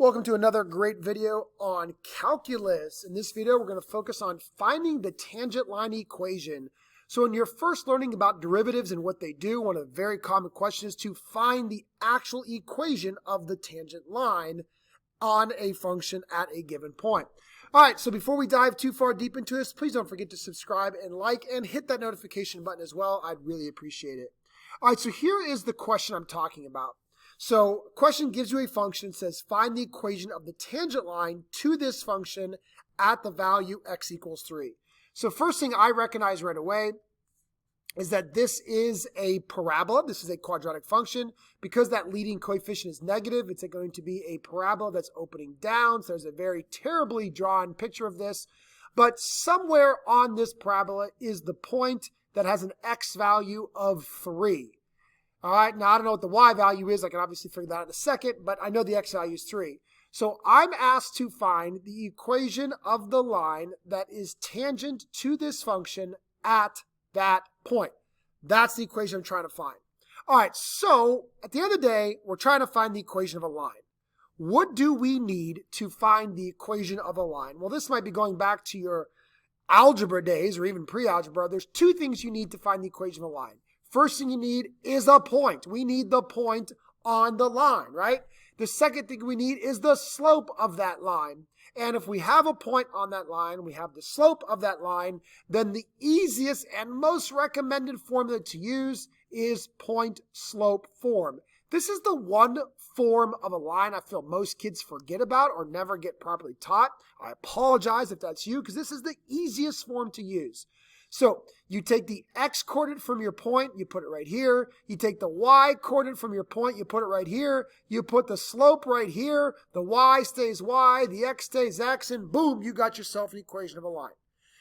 Welcome to another great video on calculus. In this video, we're going to focus on finding the tangent line equation. So when you're first learning about derivatives and what they do, one of the very common questions is to find the actual equation of the tangent line on a function at a given point. All right, so before we dive too far deep into this, please don't forget to subscribe and like and hit that notification button as well. I'd really appreciate it. All right, so here is the question I'm talking about. So question gives you a function, says find the equation of the tangent line to this function at the value x equals 3. So first thing I recognize right away is that this is a parabola. This is a quadratic function. Because that leading coefficient is negative, it's going to be a parabola that's opening down. So there's a very terribly drawn picture of this. But somewhere on this parabola is the point that has an x value of 3. All right, now I don't know what the y value is. I can obviously figure that out in a second, but I know the x value is 3. So I'm asked to find the equation of the line that is tangent to this function at that point. That's the equation I'm trying to find. All right, so at the end of the day, we're trying to find the equation of a line. What do we need to find the equation of a line? Well, this might be going back to your algebra days or even pre-algebra. There's two things you need to find the equation of a line. First thing you need is a point. We need the point on the line, right? The second thing we need is the slope of that line. And if we have a point on that line, we have the slope of that line, then the easiest and most recommended formula to use is point-slope form. This is the one form of a line I feel most kids forget about or never get properly taught. I apologize if that's you, because this is the easiest form to use. So you take the x coordinate from your point, you put it right here. You take the y coordinate from your point, you put it right here. You put the slope right here. The y stays y, the x stays x, and boom, you got yourself an equation of a line.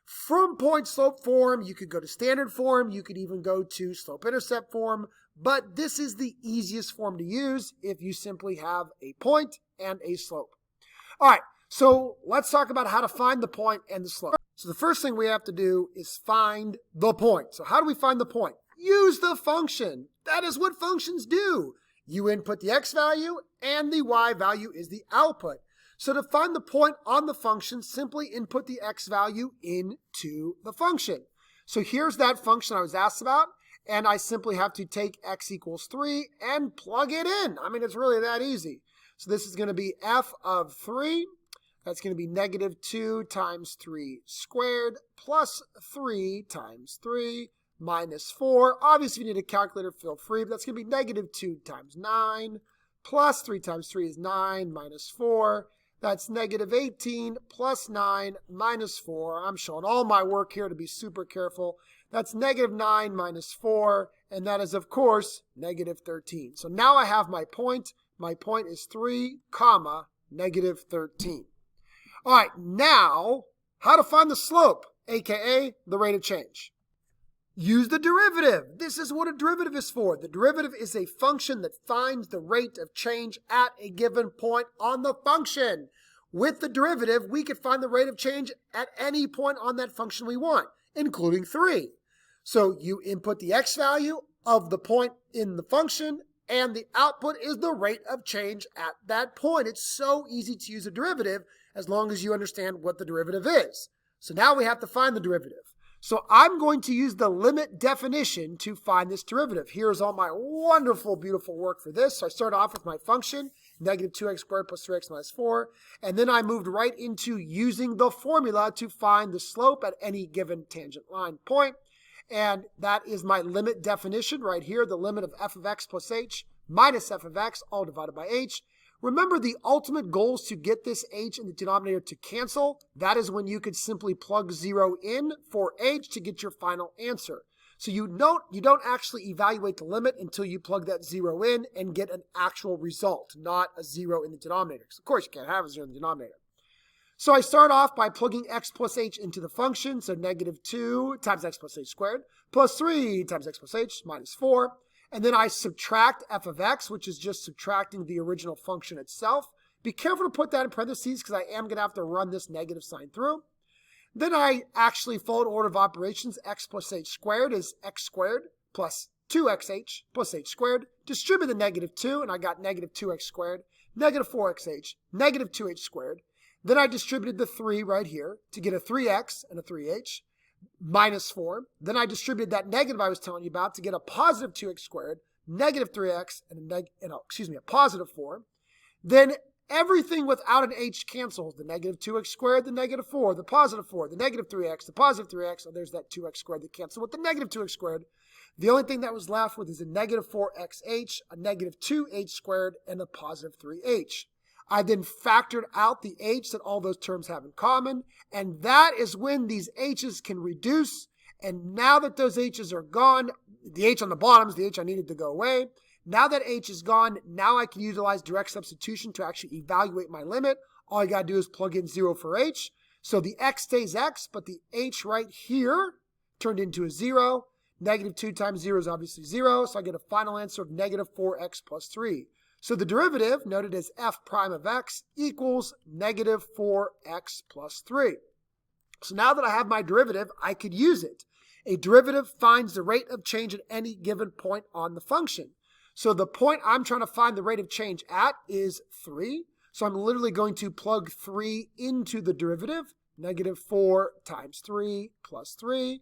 From point-slope form, you could go to standard form. You could even go to slope-intercept form. But this is the easiest form to use if you simply have a point and a slope. All right, so let's talk about how to find the point and the slope. So the first thing we have to do is find the point. So how do we find the point? Use the function. That is what functions do. You input the x value and the y value is the output. So to find the point on the function, simply input the x value into the function. So here's that function I was asked about, and I simply have to take x equals 3 and plug it in. I mean, it's really that easy. So this is going to be f of 3. That's going to be negative 2 times 3 squared plus 3 times 3 minus 4. Obviously, if you need a calculator, feel free, but that's going to be negative 2 times 9 plus 3 times 3 is 9 minus 4. That's negative 18 plus 9 minus 4. I'm showing all my work here to be super careful. That's negative 9 minus 4, and that is, of course, negative 13. So now I have my point. My point is 3, comma, negative 13. All right, now, how to find the slope, aka the rate of change. Use the derivative. This is what a derivative is for. The derivative is a function that finds the rate of change at a given point on the function. With the derivative, we could find the rate of change at any point on that function we want, including 3. So you input the x value of the point in the function, and the output is the rate of change at that point. It's so easy to use a derivative as long as you understand what the derivative is. So now we have to find the derivative. So I'm going to use the limit definition to find this derivative. Here's all my wonderful, beautiful work for this. So I start off with my function, negative 2x squared plus 3x minus 4. And then I moved right into using the formula to find the slope at any given tangent line point. And that is my limit definition right here, the limit of f of x plus h minus f of x, all divided by h. Remember, the ultimate goal is to get this h in the denominator to cancel. That is when you could simply plug 0 in for h to get your final answer. So you don't actually evaluate the limit until you plug that 0 in and get an actual result, not a 0 in the denominator. Of course, you can't have a 0 in the denominator. So I start off by plugging x plus h into the function. So negative 2 times x plus h squared plus 3 times x plus h minus 4. And then I subtract f of x, which is just subtracting the original function itself. Be careful to put that in parentheses because I am going to have to run this negative sign through. Then I actually follow order of operations. X plus h squared is x squared plus 2xh plus h squared. Distribute the negative 2, and I got negative 2x squared. negative 4xh, negative 2h squared. Then I distributed the 3 right here to get a 3x and a 3h, minus 4. Then I distributed that negative I was telling you about to get a positive 2x squared, negative 3x, and a positive 4. Then everything without an h cancels. The negative 2x squared, the negative 4, the positive 4, the negative 3x, the positive 3x. Oh, there's that 2x squared that canceled with the negative 2x squared. The only thing that was left with is a negative 4xh, a negative 2h squared, and a positive 3h. I then factored out the h that all those terms have in common, and that is when these h's can reduce. And now that those h's are gone, the h on the bottom is the h I needed to go away. Now that h is gone, now I can utilize direct substitution to actually evaluate my limit. All I got to do is plug in 0 for h. So the x stays x, but the h right here turned into a 0. Negative 2 times 0 is obviously 0, so I get a final answer of negative 4x plus 3. So the derivative, noted as f prime of x, equals negative 4x plus 3. So now that I have my derivative, I could use it. A derivative finds the rate of change at any given point on the function. So the point I'm trying to find the rate of change at is 3. So I'm literally going to plug 3 into the derivative. Negative 4 times 3 plus 3.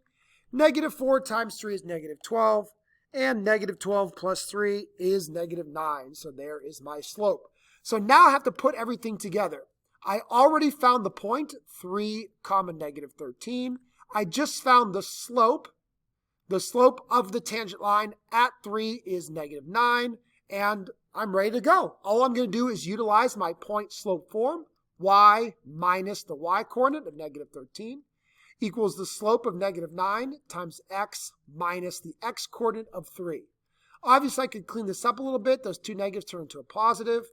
Negative 4 times 3 is negative 12. And negative 12 plus 3 is negative 9. So there is my slope. So now I have to put everything together. I already found the point, 3 comma negative 13. I just found the slope. The slope of the tangent line at 3 is negative 9. And I'm ready to go. All I'm going to do is utilize my point slope form. Y minus the y coordinate of negative 13 equals the slope of negative 9 times x minus the x coordinate of 3. Obviously, I could clean this up a little bit. Those two negatives turn into a positive.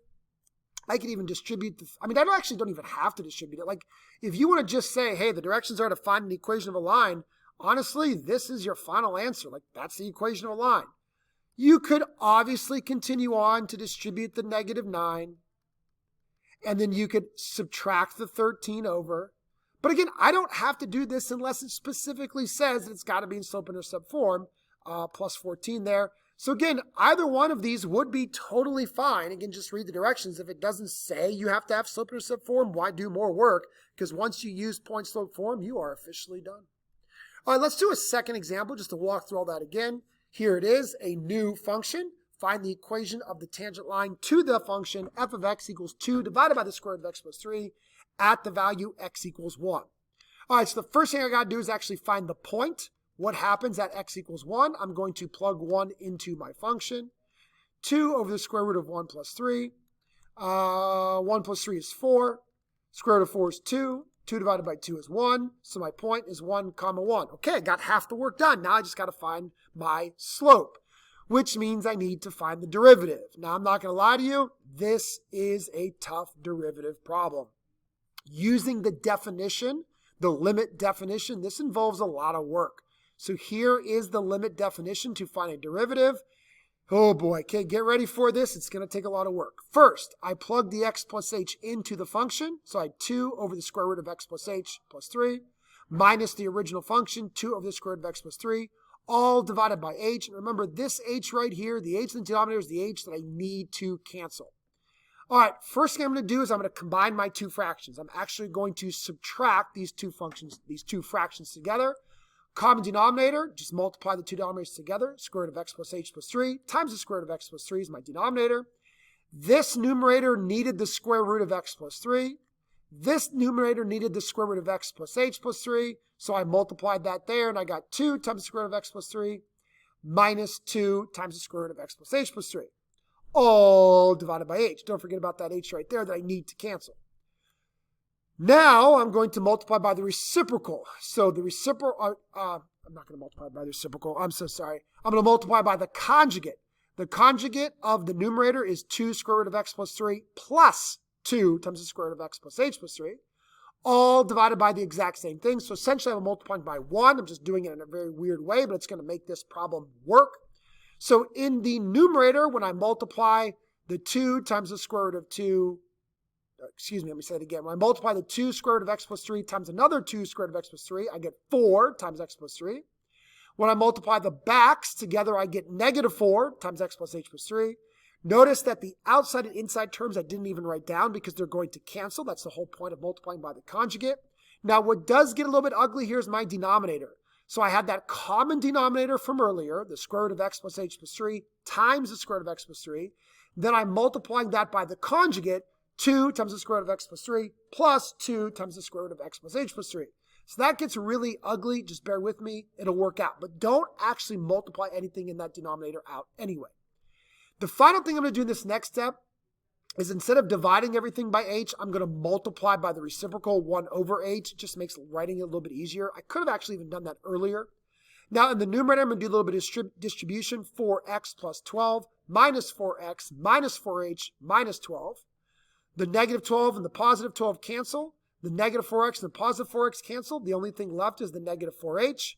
I could even distribute I actually don't even have to distribute it. Like, if you want to just say, hey, the directions are to find an equation of a line, honestly, this is your final answer. Like, that's the equation of a line. You could obviously continue on to distribute the negative 9, and then you could subtract the 13 over. But again, I don't have to do this unless it specifically says that it's got to be in slope-intercept form, plus 14 there. So again, either one of these would be totally fine. Again, just read the directions. If it doesn't say you have to have slope-intercept form, why do more work? Because once you use point-slope form, you are officially done. All right, let's do a second example just to walk through all that again. Here it is, a new function. Find the equation of the tangent line to the function f of x equals 2 divided by the square root of x plus 3 at the value x equals 1. All right, so the first thing I got to do is actually find the point. What happens at x equals 1? I'm going to plug 1 into my function. 2 over the square root of 1 plus 3. 1 plus 3 is 4. Square root of 4 is 2. 2 divided by 2 is 1. So my point is 1 comma 1. Okay, I got half the work done. Now I just got to find my slope, which means I need to find the derivative. Now, I'm not going to lie to you. This is a tough derivative problem. Using the definition, the limit definition, this involves a lot of work. So here is the limit definition to find a derivative. Oh boy, okay, get ready for this. It's going to take a lot of work. First, I plug the x plus h into the function. So I had 2 over the square root of x plus h plus 3 minus the original function, 2 over the square root of x plus 3, all divided by h. And remember, this h right here, the h in the denominator is the h that I need to cancel. All right, first thing I'm going to do is I'm going to combine my two fractions. I'm actually going to subtract these two fractions together. Common denominator, just multiply the two denominators together. Square root of x plus h plus 3 times the square root of x plus 3 is my denominator. This numerator needed the square root of x plus 3. This numerator needed the square root of x plus h plus 3. So I multiplied that there, and I got 2 times the square root of x plus 3 minus 2 times the square root of x plus h plus 3. All divided by h. Don't forget about that h right there that I need to cancel. Now I'm going to multiply by the reciprocal. So the reciprocal, I'm not going to multiply by the reciprocal. I'm so sorry. I'm going to multiply by the conjugate. The conjugate of the numerator is 2 square root of x plus 3 plus 2 times the square root of x plus h plus 3. All divided by the exact same thing. So essentially I'm multiplying by 1. I'm just doing it in a very weird way, but it's going to make this problem work. So in the numerator, when I multiply the 2 times the square root of 2, excuse me, let me say it again. When I multiply the 2 square root of x plus 3 times another 2 square root of x plus 3, I get 4 times x plus 3. When I multiply the backs together, I get negative 4 times x plus h plus 3. Notice that the outside and inside terms I didn't even write down because they're going to cancel. That's the whole point of multiplying by the conjugate. Now, what does get a little bit ugly here is my denominator. So I had that common denominator from earlier, the square root of x plus h plus 3 times the square root of x plus 3. Then I'm multiplying that by the conjugate, 2 times the square root of x plus 3 plus 2 times the square root of x plus h plus 3. So that gets really ugly. Just bear with me. It'll work out. But don't actually multiply anything in that denominator out anyway. The final thing I'm going to do in this next step is instead of dividing everything by h, I'm going to multiply by the reciprocal 1 over h. It just makes writing it a little bit easier. I could have actually even done that earlier. Now in the numerator, I'm going to do a little bit of distribution. 4x plus 12 minus 4x minus 4h minus 12. The negative 12 and the positive 12 cancel. The negative 4x and the positive 4x cancel. The only thing left is the negative 4h.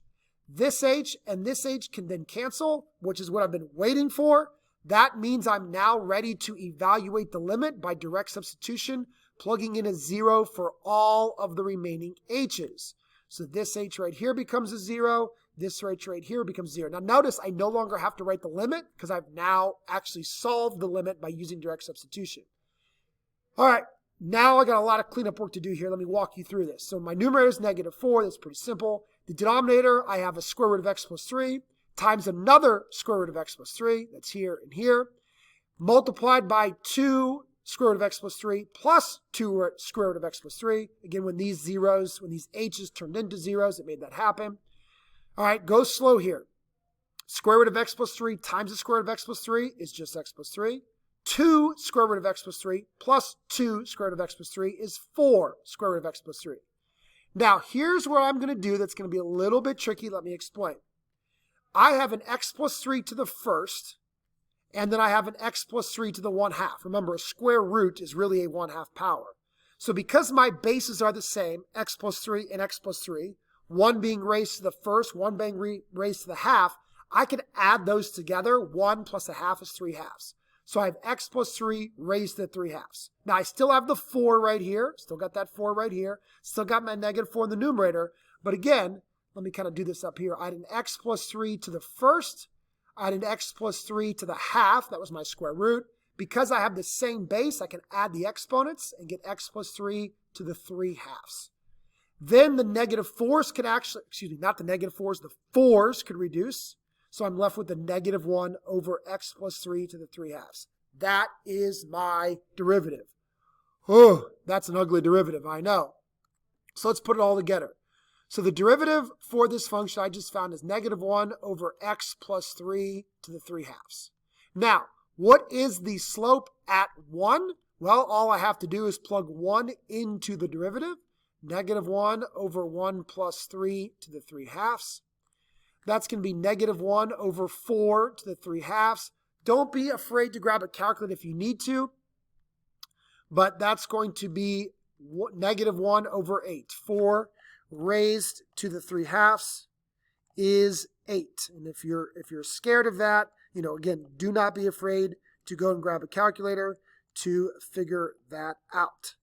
This h and this h can then cancel, which is what I've been waiting for. That means I'm now ready to evaluate the limit by direct substitution, plugging in a 0 for all of the remaining h's. So this h right here becomes a 0. This h right here becomes 0. Now notice I no longer have to write the limit because I've now actually solved the limit by using direct substitution. All right, now I got a lot of cleanup work to do here. Let me walk you through this. So my numerator is negative 4. That's pretty simple. The denominator, I have a square root of x plus 3. Times another square root of x plus 3, that's here and here, multiplied by 2 square root of x plus 3 plus 2 square root of x plus 3. Again, when these h's turned into zeros, it made that happen. All right, go slow here. Square root of x plus 3 times the square root of x plus 3 is just x plus 3. 2 square root of x plus 3 plus 2 square root of x plus 3 is 4 square root of x plus 3. Now, here's what I'm going to do that's going to be a little bit tricky. Let me explain. I have an x plus 3 to the first, and then I have an x plus 3 to the 1/2. Remember, a square root is really a 1/2 power. So because my bases are the same, x plus 3 and x plus 3, one being raised to the first, one being raised to the half, I can add those together. 1 plus a half is 3/2. So I have x plus 3 raised to 3/2. Now I still have the 4 right here. Still got that 4 right here. Still got my negative 4 in the numerator. But again, let me kind of do this up here. I had an x plus 3 to the first. I had an x plus 3 to the half. That was my square root. Because I have the same base, I can add the exponents and get x plus 3 to the 3/2. Then the negative 4s could actually, not the negative 4s, the 4s could reduce. So I'm left with the negative 1 over x plus 3 to the 3/2. That is my derivative. Oh, that's an ugly derivative, I know. So let's put it all together. So the derivative for this function I just found is negative 1 over x plus 3 to the 3/2. Now, what is the slope at 1? Well, all I have to do is plug 1 into the derivative. Negative 1 over 1 plus 3 to the 3/2. That's going to be negative 1 over 4 to the 3/2. Don't be afraid to grab a calculator if you need to. But that's going to be negative 1 over 8. 4 raised to the 3/2 is 8. And if you're scared of that, again, do not be afraid to go and grab a calculator to figure that out.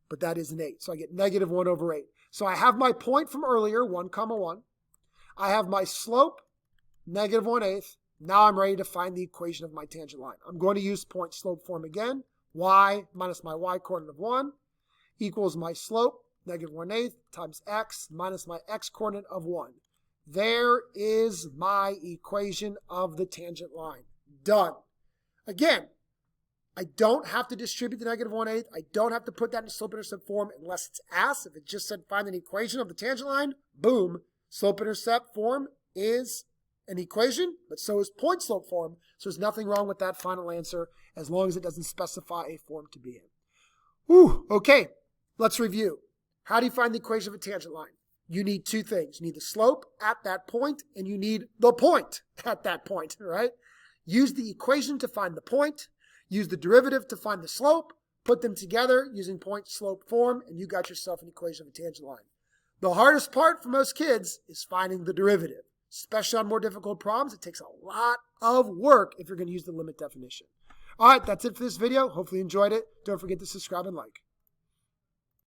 But that is an 8. So I get negative 1 over 8. So I have my point from earlier, 1, 1. I have my slope, negative 1/8. Now I'm ready to find the equation of my tangent line. I'm going to use point slope form again. Y minus my y coordinate of 1 equals my slope, negative 1/8 times x minus my x coordinate of 1. There is my equation of the tangent line. Done. Again, I don't have to distribute the negative 1/8. I don't have to put that in slope-intercept form unless it's asked. If it just said find an equation of the tangent line, boom, slope-intercept form is an equation, but so is point slope form. So there's nothing wrong with that final answer as long as it doesn't specify a form to be in. Whew, okay, let's review. How do you find the equation of a tangent line? You need two things. You need the slope at that point, and you need the point at that point, right? Use the equation to find the point. Use the derivative to find the slope. Put them together using point slope form, and you got yourself an equation of a tangent line. The hardest part for most kids is finding the derivative. Especially on more difficult problems, it takes a lot of work if you're going to use the limit definition. All right, that's it for this video. Hopefully you enjoyed it. Don't forget to subscribe and like.